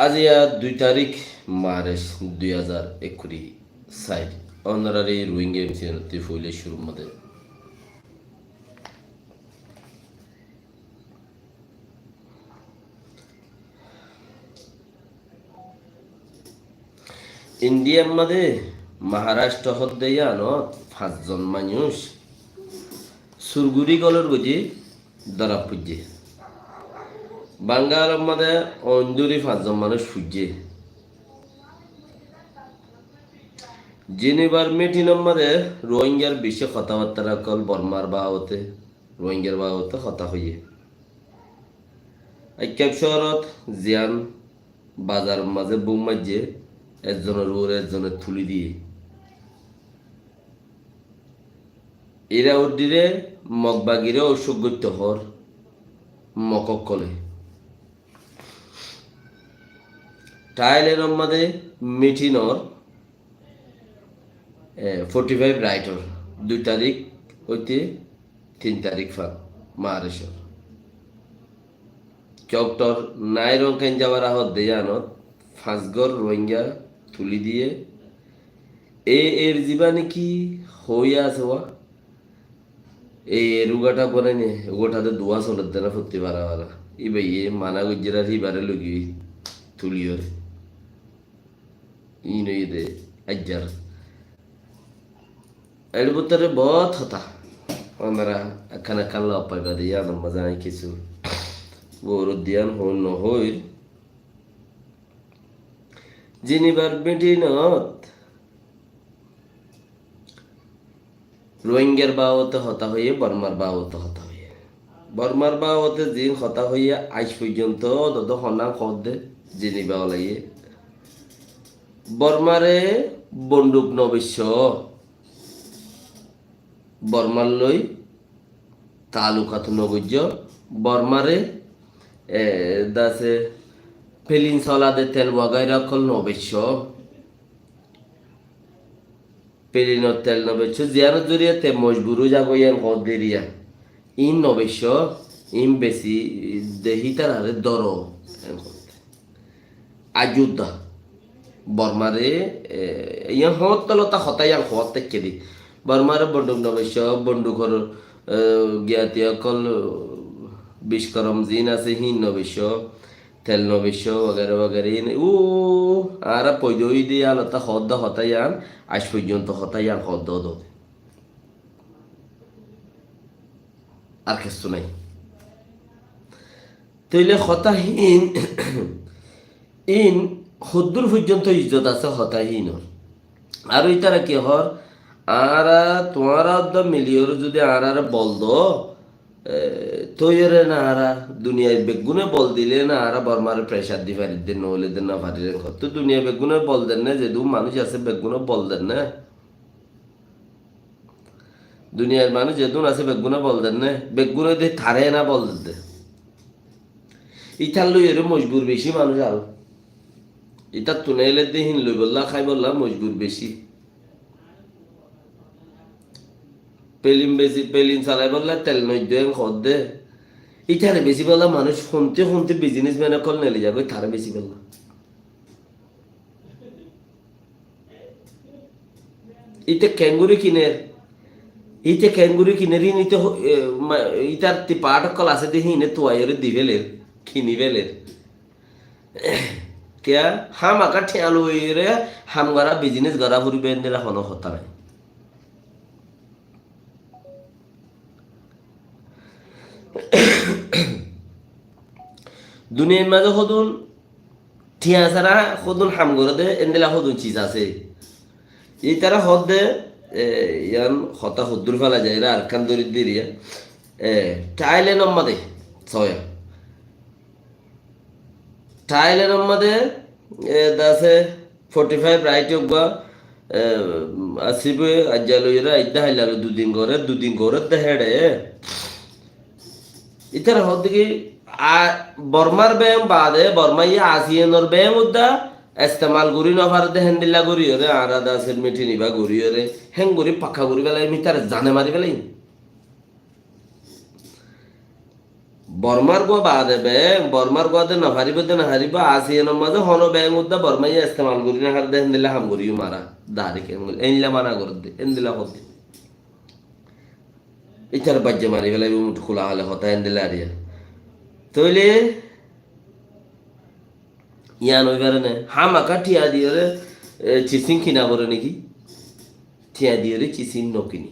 আজ 2 তারিখ March 2021 honorary Rohingya এমসিএনতে ফইলে শুরুর মধ্যে ইন্ডিয়ার মধ্যে মহারাষ্ট্র হদ্দে আনত 5জন মানুষ সুরগুরি গলর গজি ধরা পুজে বাঙ্গালের মধ্যে অন্দুরি 5জন মানুষ ফুজে জেনেভার মিটিংয়ের মধ্যে রোহিঙ্গার বিশ্বে কথাবার্তা কল বর্মার বাহতে রোহিঙ্গার বাহতে কথা হইয়ে আইক্যাপ শহরত জিয়ান বাজার মাঝে বুম মাঝে একজনের ওর একজনের তুলি দিয়ে এরা উদ্দিরে মগবাগিরে অসুগত্য হর মকক কলে টাইলের মধ্যে মিটিনর 45 রাইটর 2 তারিখ হইতে 3 তারিখ ফান মারেশ্বর চকটর নাইরং কেন যাওয়ার আহত দেয়ানত 5 ঘর রোহিঙ্গা তুলি দিয়ে এর জীবানে কি হইয়া আছে ওয়া এই রুগাটা করে নে ওটাতে দোয়া চলে দেনা ফুটতে পারা ই ভাই মানা গুজরার হিবারে লগি তুলিওর ই নই দে আজ্জার এর ভিতরে বহুত হতা আমরা এখানে কাল্লা পাইবা দিয়া মজা নাই কিছু গৌর দিয়ান হন নহইর জেনেভার মিটিনত রোহিঙ্গার বাওতে হতা হইয়ে বর্মার বাওতে হতা হইয়ে বর্মার বাওতে জিন হতা হইয়া আজ পর্যন্ত দদ হনা খদে জেনেভা লাগিয়ে বর্মারে বন্দুক নবিশ্য বর্মার লই তালুকাত নগজ্য বর্মারে দাসে ফেলিন সলাদে তেল ওয়াগাইরা কল নবিশ্য পেলিনত তেল নবেশ্য জিয়ার জরিয়াতে মজবুরু যাবো ইয়ান হদেরিয়া ইন নবেশ্য ইন বেশি দেহিতার হারে দর আজুদ্দা বর্মারে ইয়ান হত তলতা হতা ইয়ান হত তেকে দি বর্মারে বন্দুক নবেশ্য বন্দুকর জ্ঞাতি অকল বিষ্করম জিন আছে হিন নবেশ্য তেল নবেশ্য वगैरह वगैरह ও আর পয়দই দিয়ে আলতা হদ্দা হতায়ান আজ পর্যন্ত হতায়ান হদ্দ দ আর কিছু নাই তইলে হতাহীন ইন হদ্দুর পর্যন্ত ইজ্জত আছে হতাহীন আর ইতারা কি হর আর তোমারা মিলিয়র যদি আর বল দো তৈরে না আরা দুনিয়ায় বেগুনে বল দিলে না আরা বর্মার প্রেশার দি পারি দেন নইলে দেন না পারি তো দুনিয়া বেগুনে বল দেন না যে দু মানুষ আছে বেগুনে বল দেন না দুনিয়ার মানুষ যে দুন আছে বেগুনে বল দেন না বেগুনে দে থারে না বল দে ইতার লই এর মজবুর বেশি মানুষ আর ইতার তুনাইলে দে হিন লই বললা খাই বললা মজবুর বেশি পেলিন বেশি পেলিন চালাই বললা তেল নই দেন খদ দে ইটারে বেশি বললা মানুষ শুনতে শুনতে বিজনেস ম্যানে কল নেলে যাবে তারে বেশি বললা ইতে ক্যাঙ্গুরি কিনের ইতে ক্যাঙ্গুরি কিনের ইতে ইটার তি পাট কল আছে দে হিনে তোয়াইরে দিবেলের কিনিবেলের কেয়া হাম আকা ঠেয়ালো রে হাম গরা বিজনেস গরা ফুরিবেন দিলা হন হতা নাই দুনিয়ার মাঝে সদুন ঠিয়া ছাড়া সদুন হাম করে দে এনদিলা সদুন চিজ আছে এই তারা হদ দে ইয়ান হতা হদ্দুর ফেলা যায় এরা আর কান দরি দিরিয়া টাইলে নম্মা দে ছয়া টাইলে নম্মা দে দাসে 45 রাইট বা আসিবে আজ্জালইরা ইদ্দা হাইলালো দুদিন করে দেহেড়ে ইতারা হদ কি বর্মার ব্যায়াম বাদে বর্মাই আসিয়ানোর ব্যায়াম উদ্দা ইস্তেমাল করি নভার দে হ্যান্ডিলা করি রে আর দাসের মিঠি নিবা করি রে হ্যাং করি পাক্কা করি বেলাই মিটার জানে মারি বেলাই বর্মার গো বাদে ব্যাং বর্মার গোয়াতে না হারিব দে না হারিব আসিয়ানোর মাঝে হন ব্যাং উদ্দা বর্মাই ইস্তেমাল করি না হার দেন দিলে হাম করিও মারা দাঁড়ি কেন এনলা মানা করে দে এন দিলা করতে ইটার বাজ্যে মারি ফেলাই মুঠ খোলা হলে হতা এন দিলে আরিয়া তইলে ইয়ান ওইবারে নে হামাকা ঠিয়া দিয়ে রে চিসিং কিনা করে নাকি ঠিয়া দিয়ে রে চিসিং নকিনি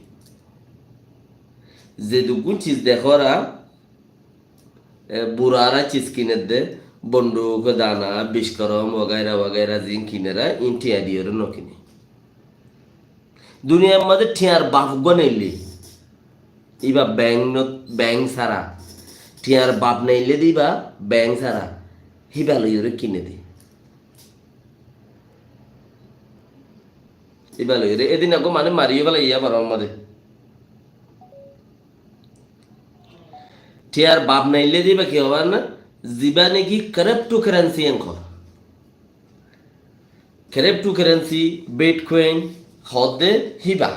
যে দুগুণ চিজ দেখরা বুড়ারা চিজ কিনে দে বন্দুক দানা বিস্করম वगैरह वगैरह জিন কিনেরা ইন ঠিয়া দিয়ে রে নকিনি দুনিয়ার মধ্যে ঠিয়ার বাপ গনেলি ইবা ব্যাং সারা ঠিয়ার বাপ নাইলে দিবা ব্যাং সারা হিবা লইরে কিনে দি ইবা লইরে এদিন আগো মানে মারিয়ে ফেলা ইয়া পারো আমাদের ঠিয়ার বাপ নাইলে দিবা কি হবার না জিবা নাকি ক্রিপ্টো কারেন্সি এনখর ক্রিপ্টো কারেন্সি বিটকয়েন হদে হিবা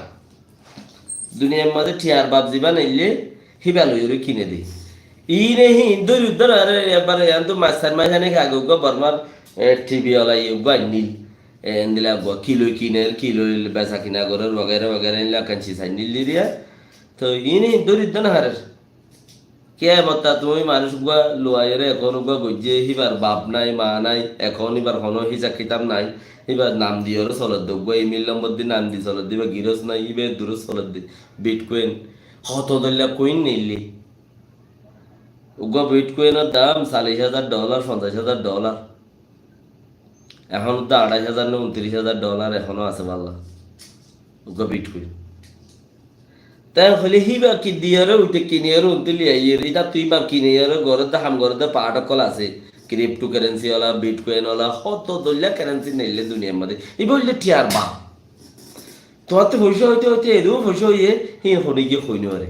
দুনিয়ার মধ্যে ঠিয়ার বাপ জিবা নাইলে হিবা লইরে কিনে দি ইনে হি দই উদ্দর আরে এবারে আন্তু মাস্টার মাইখানে আগে গো বর্মার টিভি ওলা ইউগা নীল এন্দিলা গো কিলো বেচা কিনা করে वगैरह वगैरह ইলা কাঞ্চি সাই নীল দিয়া তো ইনে দই উদ্দর হারে কে মতা তুমি মানুষ গো লোয়াইরে এখন গো গজে হিবার বাপ নাই মা নাই এখন এবার হনো হিসাব কিতাব নাই এবার নাম দিওর চলত দগ ইমেল নম্বর দি নাম দি চলত দিবা গিরস নাই ইবে দূর চলত দি বিটকয়েন হত দল্লা কইন নিলি উগা বিটকয়েনের দাম $40,000 $50,000 এখন তো $28,000 না $29,000 এখনো আছে বাল্লা উগা বিটকয়েন তাই হলে হিবা কি দিয়ারে উঠে কিনিয়ারে উঠতে লিয়াইয়ের এটা তুই বা কিনিয়ারে ঘরে হাম ঘরে পাটকল আছে crypto currency OLA bitcoin OLA হত দল্লা কারেন্সি নিলে দুনিয়ার মধ্যে এই বললে টিয়ার বা তোমার তো পয়সা হইতে হইতে এরও পয়সা হইয়ে হি হনে গিয়ে হইনি আরে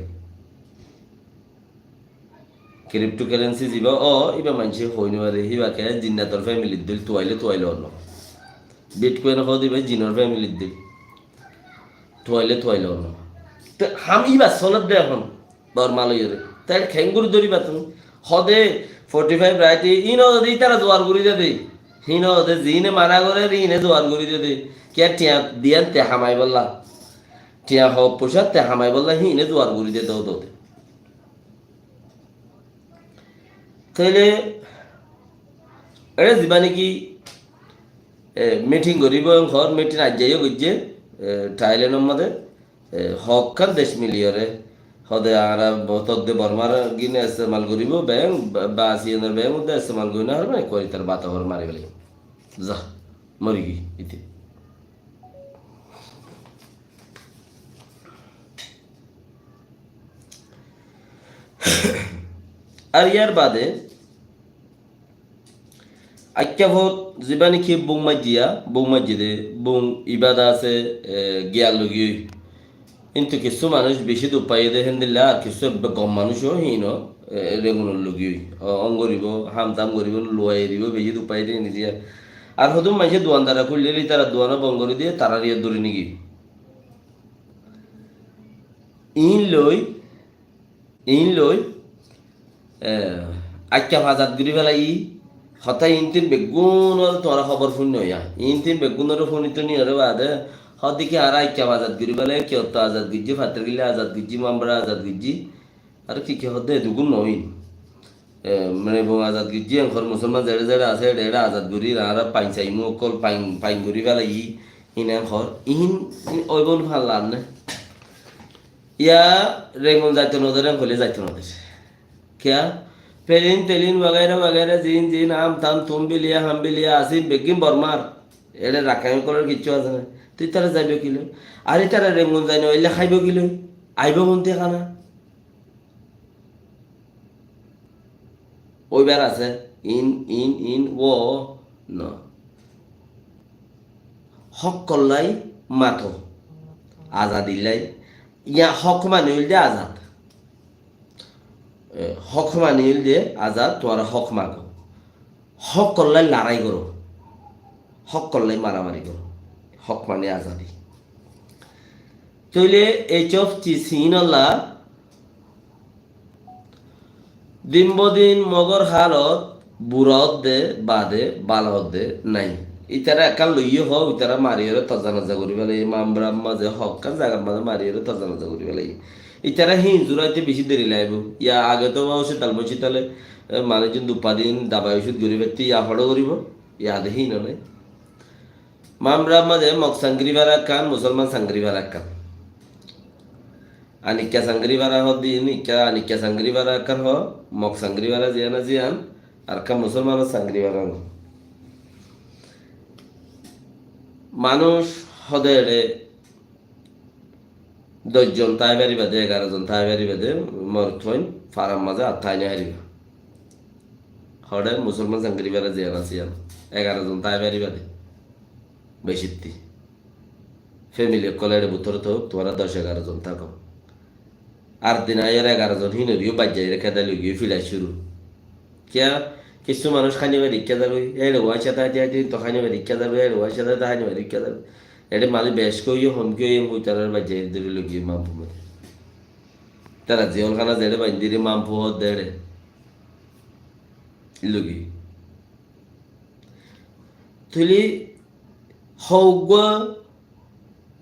ক্রিপ্টো কারেন্সি যিবা ইবা মানুষে হইনি আরে হিবাকে জিন্নাতর ফ্যামিলির দিল তোয়াইলে অন্য বিটকয়েন হ দিবে জিনর ফ্যামিলির দিল তোয়াইলে অন্য তো হাম ইবা চলত দে এখন বর্মালইরে তাই খেঙ্গুর ধরিবা তুমি হদে 45 রাইতে ইন যদি তারা জোয়ার করি দে হিন হদে জিনে মানা করে ইনে জোয়ার করি দে কে টিয়া দিয়ান তে হামাই বললা টিয়া হ পোশাক তে হামাই বললা হিনে জোয়ার করি দে দৌতে তাইলে এটা যিবা নেকি মিটিং করিব ঘর মিটিং আজ যাইও গিয়ে থাইল্যান্ডের মধ্যে হকান দেশ মিলিয়রে হদে আরা তদ্দে বর্মার গিনে ইস্তেমাল করিব ব্যাং বা আসিয়ানের ব্যাং মধ্যে ইস্তেমাল করি না হারবে করি তার বাতাবর মারি ফেলি যা মরি গি ইতি আর ইয়ার বাদে আক্যাভত যিবা নেকি বৌ মসজিদে বৌ ইবাদা আছে গিয়ার লগি কিন্তু কিছু মানুষ বেশি দুপাই দেখেন দিলে আর কিছু গম মানুষও হিন রেগুনের লগি অঙ্গরিব হাম তাম করিব লোয়াই দিব বেশি দুপাই দিয়ে নিদিয়া আর হয়তো মানুষে দোয়ান দ্বারা খুললে তারা দোয়ানো বঙ্গরি দিয়ে তারা রিয়া দৌড়ি নিগি ইন লই আক্যা ভাজাত গিরি ফেলা হতাই ইনতিন বেগুনের তোরা খবর শুনি হইয়া ইনতিন বেগুনের শুনিত নি আরে বাদে হদিকে আর আইক্যা আজাদ গিরি বলে কেউ তো আজাদ গিজি ফাতের গিলে আজাদ গিজি মামরা আজাদ গিজি আর কি হদে দুগুণ নইন মানে আজাদ গিজি ঘর মুসলমান যেড়ে আছে এটা আজাদ গরি আর পাইন চাইমু অকল পাইন গরি ফেলা ইনা ঘর ওই বোন ভাল লাভ না ইয়া রেগুন যাইতে নদের হলে যাইতে নদের क्या पेलिन वगैरह जिन आम थाम तुम भी लिया हम भी लिया আসিম বেগিন বর্মার এটা রাখাই করার কিচ্ছু আছে না তুই তারা যাইব কিলো আরে তারা রেমন যাই না ওইলে খাইব কিলো আইব কোনতে খানা ওইবার আছে ইন ও ন হক করলাই মাথো আজাদিল্লাই ইয়া হক মানে হইল আজাদ হক মানিল যে আজাদ তোমার হক মাগো হক করলাই লড়াই করো হক করলাই মারামারি করো হক মানে আজাদি তইলে এই চফ চিসিনলা দিন বদিন মগর হালত বুড়াত দে বাদে বালত দে নাই ইতারা একাল লইয়ে হোক ইতারা মারিয়রে তজানাজা করি পেলাই মামব্রাম মাঝে হক কান জাগার মাঝে মারিয়রে তজানাজা করি পেলাই ইতারা জুরাইতে বেশি দেরি লাগবে ইয়া আগে তো ওষুধ তালমছি তাহলে মানুষজন দুপা দিন দাবাই ওষুধ করি ব্যক্তি ইয়া ফটো করিব ইয়া দেখি নয় মামব্রাম মাঝে মগ সাংগ্রি ভাড়া কান মুসলমান সাংগ্রি ভাড়া কান anikya sangri bara ho di nikya anikya sangri bara kan ho mok sangri bara jian আর কা মুসলমান sangri bara no মানুষ হদে দশজন তাই বাড়ি বাদে 11জন তাই বাড়ি বাদে মরথইন ফারাম মাঝে আত্মাই না হারিবে হদে মুসলমান sangri bara জিয়ান 11জন তাই বাড়ি বাদে বেশিতি ফ্যামিলি কলের ভিতরে তো তোমরা 10-11জন থাকো আর দিন আয়ের 11জন হিনরিও বাজ্যাই রেখে দিলে গিয়ে ফিলাই শুরু কিয়া কিছু মানুষ খানি বাড়ি রিক্কা যাবে এর ওয়াইসা তাই তো খানি বাড়ি রিক্কা যাবে এর ওয়াইসা তাই খানি বাড়ি রিক্কা যাবে এটা মালি বেশ কইও হমকিও হইতারার বাজ্যাই দিলে লগিয়ে মামপু মরে তারা জিয়লখানা জেড়ে বাইন্দিরে মামপু হত দেড়ে লগি তুলি হৌগা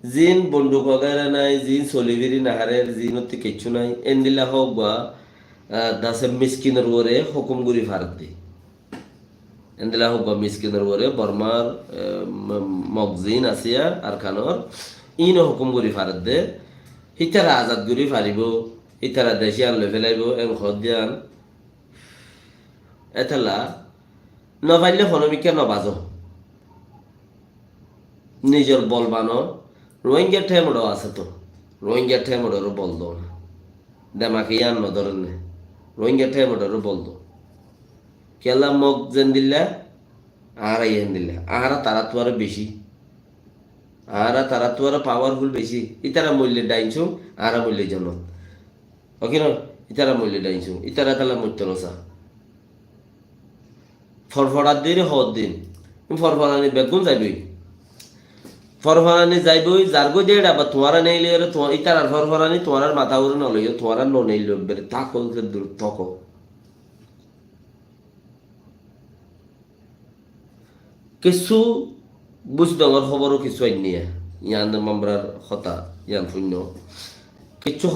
জিন বন্দুক वगैरह নাই জিন সলিবিরি নাহারের জিন অতি কিছু নাই এন্দিলা হোক বা দাসে মিসকিনের ওরে হুকুম গুরি ফারত দি এন্দিলা হোক বা মিসকিনের ওরে বর্মার মগজিন আসিয়া আর খানর ইন হুকুম গুরি ফারত দে হিতারা আজাদ গুরি ফারিব হিতারা দেশি আনলে ফেলাইব এন খদিয়ান এতলা নভাইলে হনমিকে নবাজ নিজের বল বানো রোহিঙ্গা ঠেমড়ো আছে তো রোহিঙ্গা ঠেমড়োরও বল দো না দেমাকে ইয়ান ন ধরেন রোহিঙ্গা ঠেমড়োরও বল দো কেলা মগ যেন দিল্লা আহারা ইয়েন দিল্লা আহারা তারা তো আরো বেশি আহারা তারা তো আরো পাওয়ারফুল বেশি ইতারা মূল্যে ডাইনছুম আহারা মূল্যে জন ওকে না ইতারা মূল্যে ডাইনছুম ইতারা তালা মূল্য নসা ফরফরার দিন হদ দিন ফরফরানি বেগুন যাইবই ফরফরানি যাইবই যারগো যে ডাবা তোমারা নেই লিয়ে তোমার ইতার আর ফরফরানি তোমার মাথা উড়ে ন লইও তোমার ন নেই লোক বেরে তাকো দূর তকো কিছু বুঝতে আমার খবরও কিছু আইন নিয়ে ইয়ান মামরার হতা ইয়ান শূন্য কিছু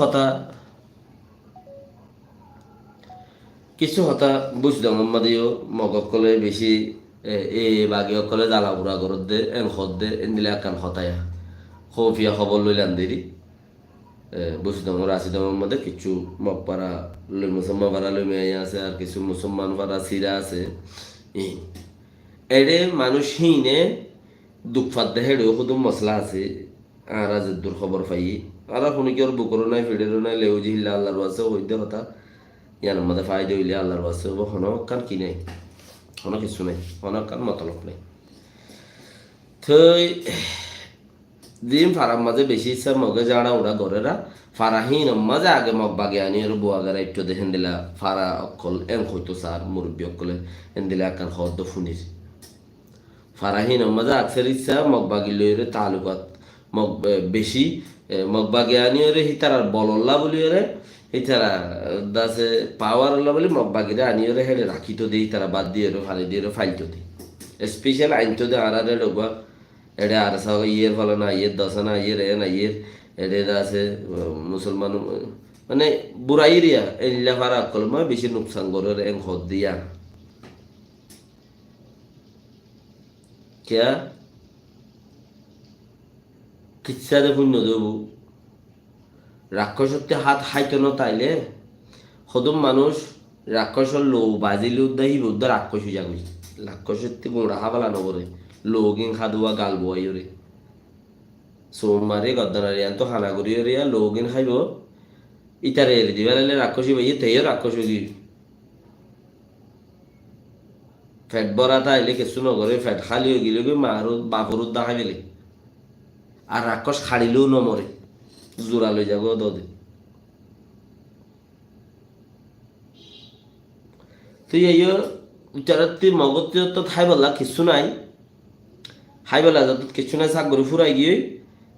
হতা বুঝতে আমাদেরও মগকলে বেশি এ বাগি অকলে জ্বালা বুড়া ঘরত দে এন খত দে এন দিলে একান খতায়া খফিয়া খবর লইলাম দেরি বুঝতে আমার রাশিদামের মধ্যে কিছু মগপাড়া লই মুসলমান পাড়া লই মেয়ে আছে আর কিছু মুসলমান পাড়া সিরা আছে এড়ে মানুষ হিনে দুঃখ ফাদ হেড়েও শুধু মশলা আছে আর আজ দূর খবর পাই আর শুনি কি ওর বুকরও নাই ফিডেরও নাই লেউ জিহিল্লা আল্লাহর আছে হইতে কথা ইয়ানোর মধ্যে ফায়দা হইলে আল্লাহর আছে হন কান কি নাই হন কিছু নাই হন কান মতলব নাই থই দিন ফারাম মাঝে বেশি ইচ্ছা মগে যাড়া ওরা গরেরা ফারাহীন মাঝে আগে মগ বাগে আনি আর বুয়াগারা একটু দেখেন দিলা ফারা অকল এন হইতো সার মুরব্বী অকলে এন দিলা কান হদ ফুনির ফারাহীন মাঝে আকসের ইচ্ছা মগ বাগি লইরে তালুকাত মগ বেশি মগ বাগে আনি ওরে হিতার বলল্লা বলি ওরে হিতারা দাসে পাওয়ার আল্লাহ বলি মগ বাগিরে আনি ওরে হেলে রাখি তো দিই তারা বাদ দিয়ে ফালি দিয়ে ফাইলতো দিই স্পেশাল আইন তো দে আর ডোবা এডে আর সব ইয়ের ফলে না ইয়ের দশা না ইয়ের এ না ইয়ের এডে আছে মুসলমান মানে বুড়াই রিয়া এলিলা ফারা কলমা বেশি নুকসান করে এং হদ দিয়া क्या কিচ্ছা দেখুন নদবু রাক্ষসত্বে হাত হাইতো ন তাইলে সদম মানুষ রাক্ষসর লো বাজিলে উদ্দাহি উদ্দা রাক্ষসী যাগুই রাক্ষসত্বে গোড়া হাবালা নবরে লোগিং খাদুয়া গাল বয় রে সোমবারে গদ্দানারি আন তো হানা করি রে লোগিন খাইব ইতারে এর দিবালে রাক্ষসী ভাইয়ে তেয়ে রাক্ষসী দি ফ্যাট বড়া তাইলে কিছু নগরে ফ্যাট খালি হয়ে গেলে মার বাপর দেখা গেলে আর রাক্ষস খাড়িলেও নমরে জোড়া লই যাব দে তুই এই উচ্চারত্তি মগত্তি তো থাই বললা কিছু নাই হাই বলা যত কিছু নাই সাক করে ফুরাই গিয়ে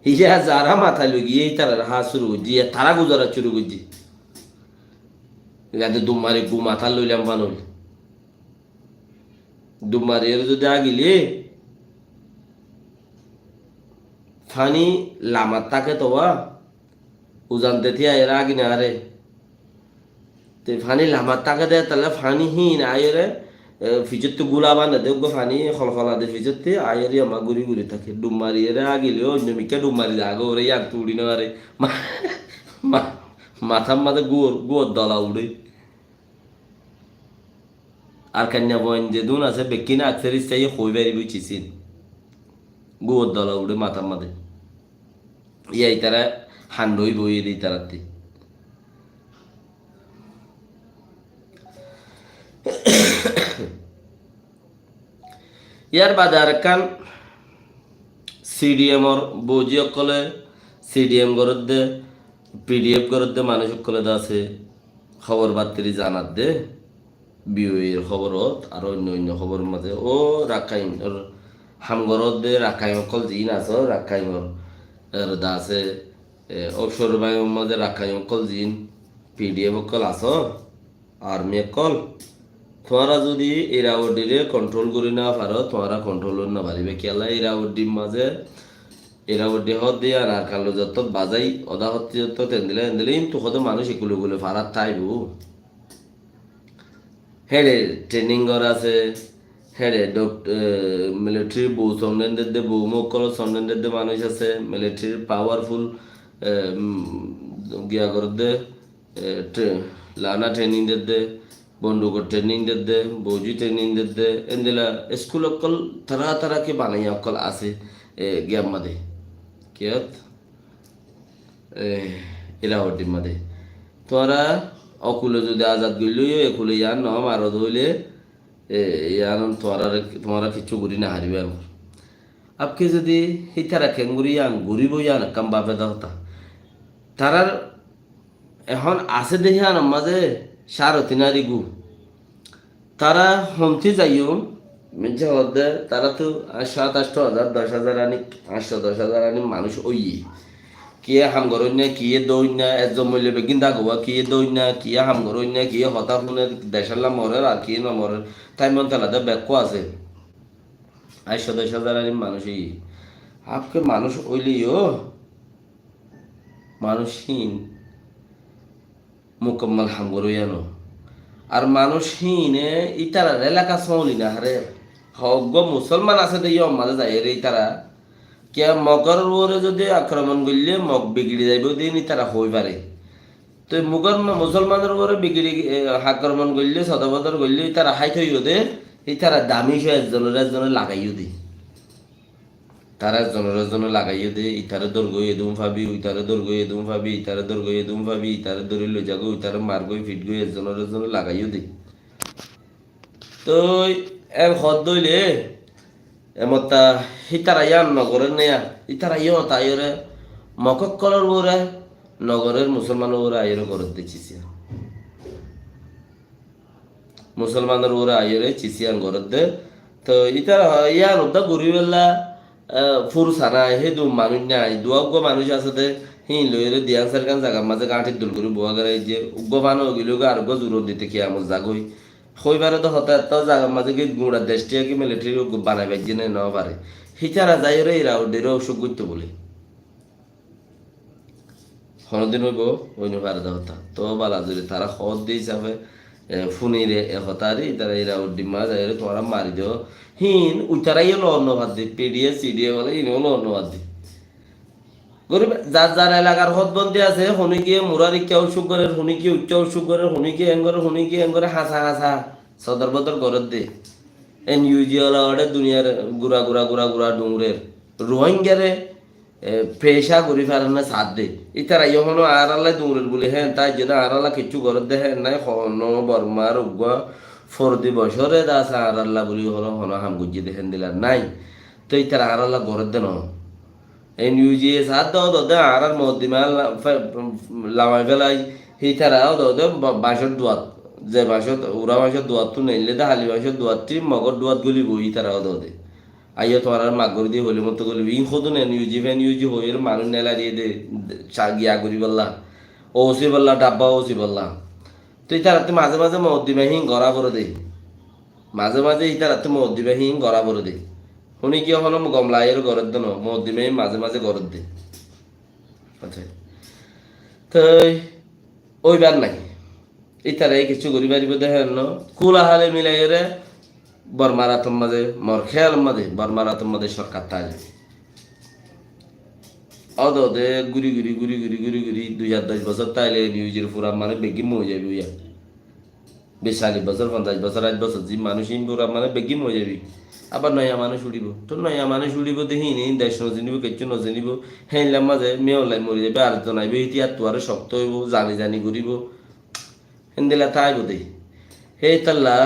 হিজা যারা মাথায় লই গিয়ে তারা হা শুরু করছি তারা গুজারা শুরু করছি যাতে দুমারি গু মাথা লইলাম বানুল দুমারি এর যদি আগিলে ফানি লামার তাকে তো উজান দেখি এরা আগিনে আরে তে ফানি লামার তাকে দেয় তাহলে ফানি হিন আয়রে ফিজতে গুলা বান্ধে দেব ফানি খলখলা দে ফিজতে আয়রে আমা গুড়ি গুড়ি থাকে ডুমারি এরা আগিলে অন্য মিকে ডুমারি আগে ওরে ইয়ার তুড়ি না আরে মাথার মাঝে গুয়োর দলা উড়ে আর কান্যা বয়ন যে দুন আছে বেকিনা আকসারিস চাই হই বাড়ি বুঝিছিন গুয়োর দলা উড়ে মাথার মাঝে ইয়াই তারা হান্ডই বইয়ে দিই তারাতে ইয়ার বাদে আর কান সিডিএমর বৌজি অকলে সিডিএম গরত দে পিডিএফ গরত দে মানুষ অকলে দে আছে খবর বার্তারি জানাত দে বিওয়ের খবরত আর অন্য অন্য খবরের মাঝে ও রাখাইন ওর হামগরত দে রাখাইন অকল জিন আছে রাখাইনর দা আছে অবসর বায়ুর মাঝে রাখাইন অকল জিন পিডিএফ অকল আস আর্মি অকল তোমরা যদি এরাওডিরে কন্ট্রোল করি না পারো তোমরা কন্ট্রোল না পারিবে কেলা এরাওডির মাঝে এরাওডি হত দিয়ে আর কালো যত বাজাই অদা হতে যত তেন্দিলে তেন্দিলে কিন্তু কত মানুষ এগুলো গুলো ফারাত থাইবো হেডে ট্রেনিং করা আছে হেডে মিলিটারি বউ সন্ডেন্ডের দে বউ মকল সন্ডেন্ডের দে মানুষ আছে মিলিটারির পাওয়ারফুল গিয়া করে দে লানা ট্রেনিং দে বন্ধুকর ট্রেনিং দে বৌজি ট্রেনিং দে এন্দিলা স্কুল অকল তারা তারা কে বানাইয়া অকল আছে গেম মাদে কিয়ত এরা হটির মাদে তোরা অকুলে যদি আজাদ গইল একুলে ইয়ান ন মারো ধইলে ইয়ান তোমারা কিছু ঘুরি না হারিবে আপকে যদি হিতারা খেঙ্গুরি ইয়ান ঘুরিব ইয়ান কাম বাপে দাওতা তারার এখন আছে দেখি আন মাঝে সারথিনারি গু তারা হমতি যাইও মির্জা হদ্দে তারা তো 7-8 হাজার 10,000 আনি 8-10,000 আনি মানুষ ওইয়ে কিয়ে হাম গরন্য কিয়ে দইনা একজন মূল্য বেগিন দাগোয়া কিয়ে দইনা কিয়ে হাম গরন্য কিয়ে হতা শুনে দেশাল্লা মরে আর কিয়ে না মরে তাই মন তালাতে ব্যাক আছে 8-10,000 আনি মানুষ এই আপকে মানুষ ওইলিও মানুষহীন মুকম্মল হাঙ্গরইয়ানো আর মানুষহীনে ইতারা এলাকা চলি না হারে হগ মুসলমান আছে দে মাঝে যায় রে ইতারা কে মগর ওরে যদি আক্রমণ করলে মগ বিগড়ি যাইব দিন ইতারা হই পারে তো মুগর মুসলমানের ওরে বিগড়ি আক্রমণ করলে সদাবদর করলে ইতারা হাই থইও দে ইতারা দামি সে একজনের লাগাইও দে তারা একজনের লাগাইও দে ইতারে দৌড় গই এদুম ভাবি ইতারে দৌড় গই এদুম ভাবি ইতারে দৌড় গই এদুম ভাবি ইতারে দৌড়ি লই যাগো ইতারে মার গই ফিট গই একজনের লাগাইও দে তো এর হদ দইলে এমতা ইতারা ইয়ান নগরের নেয়া ইতারা ইয় তাইরে মকক্কলের ওরে নগরের মুসলমানের ওরে আইরে করে দিছিস মুসলমানের ওরে আইরে চিসিয়ান করে দে তো ইতারা ইয়ান ওদা গরিবেলা ফুরসানা হে দু মানুষ নাই দুয়াগ মানুষ আছে দে হি লইরে দিয়ান সরকার জায়গা মাঝে গাঁঠি দুল করে বুয়া করে যে উগ্গবানো গিলো আর গো জুরন দিতে কি আমল জাগই হইবারে তো হতা তো জায়গা মাঝে কি গুড়া দেশটিয়া কি মিলিটারি বানাই বাইজি না ন পারে হিতারা যাই রে এরা ওদের অসুখ করতে বলে হনদিন হইব হইন পারে হতা তো বালা যদি তারা হদ দিয়ে হিসাবে ফুনিরে হতারি তারা এরা ডিমা যায় তোমরা মারি দিও হিন উতারাই হলো অন্যবাদ দি পিডিএ সিডিএ বলে ইন হলো অন্যবাদ দি গরিব যার যার এলাকার হদবন্দি আছে শুনি গিয়ে মুরারি কেউ অসুখ করে শুনি কি উচ্চ অসুখ করে শুনি কি এং করে হাসা হাসা সদর বদর করে দে এন ইউজি হলো দুনিয়ার গুড়া গুড়া গুড়া গুড়া ডুংরের রোহিঙ্গারে পেশা করি ফেরার না সাথ দে ইতারা ইহনো আড়ালে ডুংরের বলে হ্যাঁ তাই যেটা আড়ালা কিছু করে দে হ্যাঁ নাই হন বর্মার উগ্র ফরদি বছরে দাস আড়াল্লা বলি হলো হন হাম গুজি দেখেন দিলার নাই তো ইতারা আড়াল্লা করে দে ন এন ইউজি সাথ দাও দে আড়ার মদ্দিমা লামাই ফেলাই হিতারাও দে বাসর দোয়াত যে বাসত উড়া বাসর দোয়াত তো নেইলে দে হালি বাসর দোয়াতটি মগর দোয়াত গলি বই তারাও দে আইয়া তোমার মাগর দিয়ে হলি মতো গলি ইন খোদন এন ইউজি ফ্যান ইউজি হইয়ের মানুষ নেলা দিয়ে দে গিয়া করি বললা ওসি বললা ডাব্বা ওসি বললা তুই তারাতে মাঝে মাঝে মদ দিবে হিং গড়া করে দে মাঝে মাঝে ইতারাতে মদ দিবে হিং গড়া করে দে শুনি কি হলো গমলাইয়ের গড়ের দেন মদ দিবে মাঝে মাঝে গড়ের দে আচ্ছা তো ওইবার নাই ইতারাই কিছু করি পারিব দেখেন ন কুলাহালে মিলাই রে বর্মারাতম মাঝে মর খেয়াল মাঝে বর্মারাতম মাঝে সরকার তাই অদে ঘুরি ঘুরি ঘুরি ঘুরি ঘুরি ঘুরি 2010 বছর তাইলে নিউজের পুরা মানে বেগি মরে যাবি ইয়া 40 বছর 50 বছর 8 বছর যে মানুষ পুরা মানে বেগি মরে যাবি আবার নয়া মানুষ উড়িব তো নয়া মানুষ উড়িব দেখি নি দেশ নজিনিব কিছু নজিনিব হেনলাম মাঝে মেয়লাই মরে যাবে আর তো নাইবে ইতিহাস তো আরো শক্ত হইব জানি জানি ঘুরিব হেন্দিলা তাই বোধে হে তাল্লা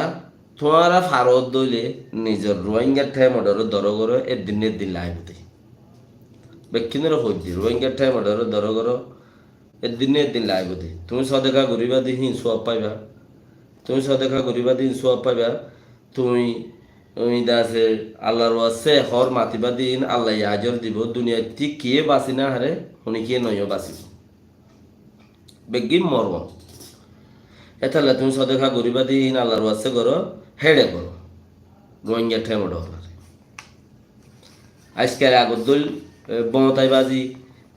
তোমারা ফারত দইলে নিজের রোহিঙ্গার ঠাই মডার দর করো এদিন লাই বোধে বেক্ষিনের হইদি রোহিঙ্গার ঠাই মডার দর করো এদিন লাই বোধে তুমি সদেখা ঘুরিবা দেখি সোয়াব পাইবা তুমি সদেখা ঘুরিবা দিন সোয়াব পাইবা তুমি ওই দাসে আল্লাহর ওয়াসে হর মাতিবা দিন আল্লাহ আজর দিব দুনিয়া ঠিক কে বাঁচি না হারে শুনি কে নয় বাঁচিব বেগিম মরব এতালে তুমি সদেখা ঘুরিবা দিন আল্লাহর ওয়াসে করো হেডে করো রোহিঙ্গা ঠেমড় আজকের আগর দল বমতাই বাজি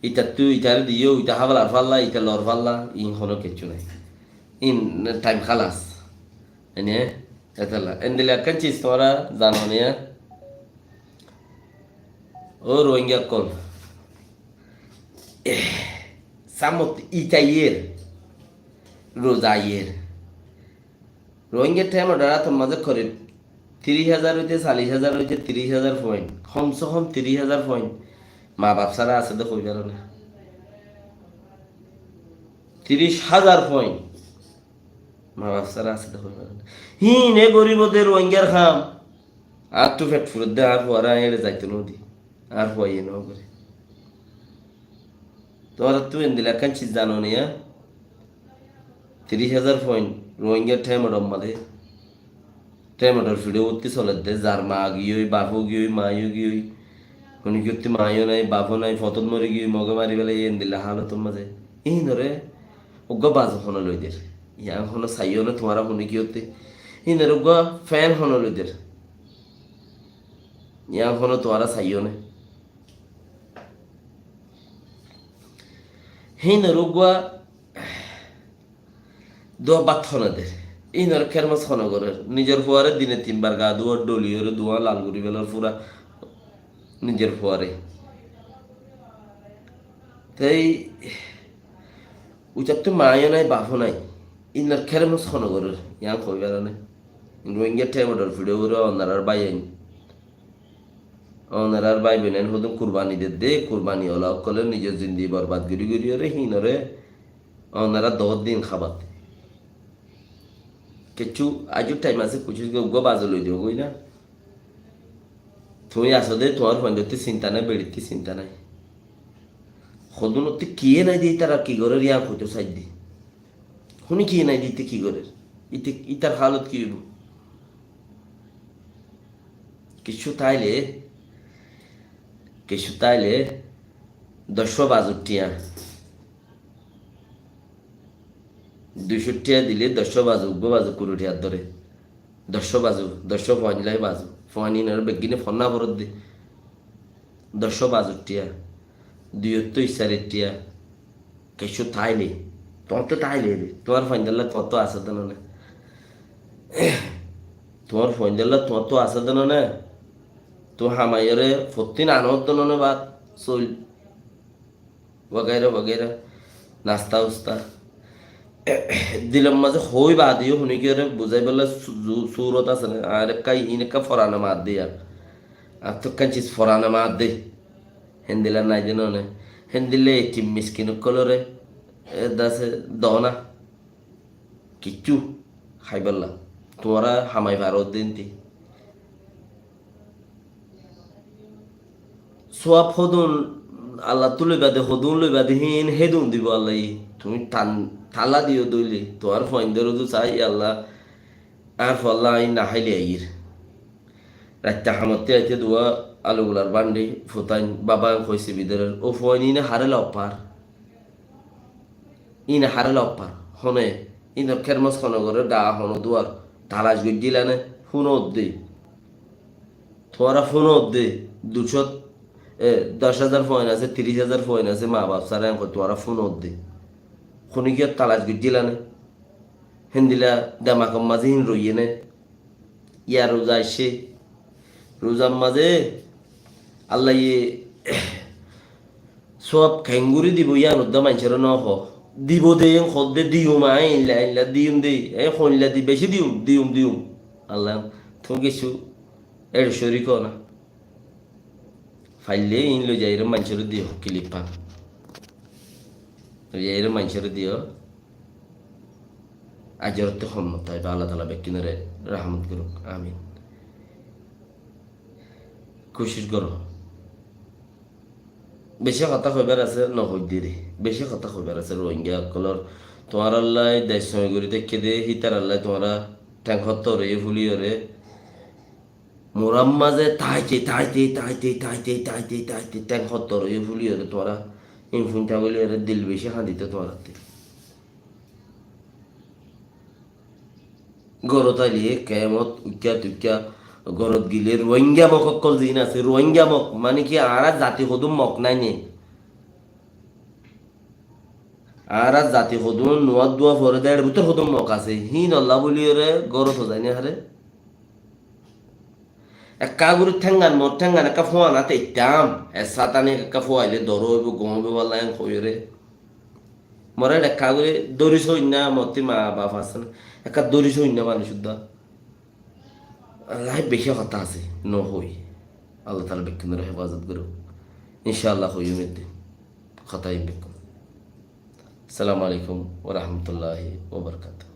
ইটা তুই ইটার দিও ইটা হাবলার ফাল্লা ইটা লর ফাল্লা ইন হলো কিছু নাই ইন টাইম খালাস এনে এতালা এন্দিলে একখান চিজ তোমরা জানো নিয়া ও রোহিঙ্গা কল সামত ইটাইয়ের রোজাইয়ের রোহিঙ্গা ঠেমড় তোর মাঝে করে 30,000 হইতে 40,000 হইতে 30,000 পয়েন্ট কমসে কম 30,000 পয়েন্ট মা বাপ সারা আছে তো কইবার না 30,000 পয়েন্ট মা বাপ সারা আছে তো কইবার না হিনে গরিবদের রোহিঙ্গার খাম আর তো ফেট ফুরত দে আর পরা এড়ে যাইতো নদী আর পয়ে ন করে তোরা তুই দিলা কান চিজ জানো নিয়া 30,000 পয়েন্ট রোহিঙ্গার ঠেমড় মাঝে টেমাটোর ভিডিও করতে চলে দে যার মা গিয়ে বাপও গিয়ে মাইও গিয়ে শুনি কি মাইও নাই বাপও নাই ফতত মরে গিয়ে মগে মারি পেলে এন দিলা হালতর মাঝে এই ধরে ওগা বাজ হনো লইদের ইয়া হনো চাইও না তোমারা শুনি কি হতে এই ধরে ওগা ফ্যান হনো লইদের ইয়া হনো তোমারা চাইও না সেই ধরে ওগা দোয়া বাত হনাদের এই নর খেরমাস খনগরের নিজের ফুয়ারে দিনে 3 বার গা ধোয়া ডলিওরে ধোয়া লালগুড়ি বেলার পুরা নিজের ফুয়ারে তাই উচার তো মায়ও নাই বাপও নাই ইনার খেরমাস খনগরের ইয়া কইবার না রোহিঙ্গা টেমডর ভিডিও করে অনারার বাইন অনারার বাই বেনেন হদম কুরবানি দে কুরবানি হলা কলে নিজের জিন্দি বরবাদ গড়ি গড়িয়ে হিনরে অনারা 10 দিন খাবার কিছু আজও টাইম আছে কিছু গো বাজে লই দিও কই না তুমি আসলে তোমার ফোনতে চিন্তা নাই বেড়িতে চিন্তা নাই সদনতে কিয়ে নাই দিয়ে তারা কি করে রিয়া হইতো সাইড দি শুনি কিয়ে নাই দিতে কি করে ইতে ইতার হালত কি হইব কিছু তাইলে 10 টিয়া 200 টিয়া দিলে 10 বাজু কুড়ি টিয়ার ধরে 10 পয়নিলাই বাজু ফয়নিনের বেগিনে ফন্না ভরত দে 10 টিয়া 2 টিয়া কিছু তাইলে তোমার তো তাইলে তোমার ফাইনাল্লা তোমার তো আসে দেন না তোমার ফাইনাল্লা তোমার তো আসে দেন না তো হামাইরে ফতিন আনত না বাত চল वगैरह नास्ता उस्ता দিলাম মাঝে হই বা দিও শুনি কি রে বুঝাই বলে সুরত আছে না আর কাই ইনকা ফরানা মার দিয়া আর তো কান চিজ ফরানা মার দে হেন্দিলা নাই দিন না হেন্দিলে টিম মিসকিন কলরে দাসে দনা কিচ্ছু খাইবাল্লা তোরা হামাই ভারত দিনতি সোয়াব হদুন আল্লাহ তুলে বাদে হদুন লই বাদে হিন হেদুন দিব আল্লাহ তুমি থালা দিও দইলে তোমার ফয়েন্দেরও তো চাই আল্লাহ আর ফল্লা আই না হাইলে আইর রাত্তা হামতে আইতে দোয়া আলুগুলার বান্ডি ফুতাইন বাবা কইছে বিদরের ও ফয়নি না হারে লপার ইনা হারে লপার হনে ইন্দর খেরমস খন করে ডা হনো দুয়ার তালাশ গিলানে ফোন দে তোমারা ফোন দে 10,000 ফয়েন আছে 30,000 ফয়েন আছে মা বাপ সারা তোমারা ফোন দে খুনি কি তালাশ গিলানে হেন্দিলা দামাকম মাঝে হিন রইয়ে নে ইয়া রোজা আসে রোজার মাঝে আল্লাহ ইয়ে সব খেঙ্গুরি দিব ইয়ার উদ্দা মানুষের ন হ দিব দে হদে দিও মা ইল্লা ইল্লা দিউম দে হইলা দি বেশি দিউম আল্লাহ তুমি কিছু এর শরীক না ফাইলে ইন লো যাইরে মানুষের দিও ক্লিপা যাইরে মানুষের দিও আজরতে সম্মত হয় বা আল্লাহ তালা ব্যক্তিনরে রাহমত করুক আমিন কোশিশ করো বেশি কথা কইবার আছে নহই দিরে বেশি কথা কইবার আছে রোহিঙ্গা কলর তোমার আল্লাহ দেশ সময় করে দেখে দে হিতার আল্লাহ তোমারা ট্যাঙ্কত রে ফুলি রে মোরাম মাঝে তাইতে ট্যাঙ্কত রে ফুলি রে তোমারা ইনফুনটা বলি রে দিল বেশি হাঁদিতে তোমার গরত আলিয়ে কেমত উইকা গরত গিলে রোহিঙ্গা মক অকল দিন আছে রোহিঙ্গা মক মানে কি আর জাতি সদুম মক নাই নে আর জাতি সদুম নোয়াদ দোয়া ভরে দেয় ভিতর সদুম মক আছে হি নল্লা বলি রে গরত হৈ যায় নে হারে একা গুরু ঠেঙ্গান একা ফোয়া না তেতাম সাতানি একা ফোয়াইলে দর হইব গমবে বলা কই রে মরে একা করে দরিস হই না মতি মা বাপ আছে একা দরিস হই না মানুষ শুদ্ধা আল্লাহ বেশি কথা আছে নহই আল্লাহ তালা ব্যক্তিদের হেফাজত করুক ইনশাআল্লাহ হইম এদিন কথাই বেকুম আসসালামু আলাইকুম ওয়া রাহমাতুল্লাহি ওয়া বারাকাতুহু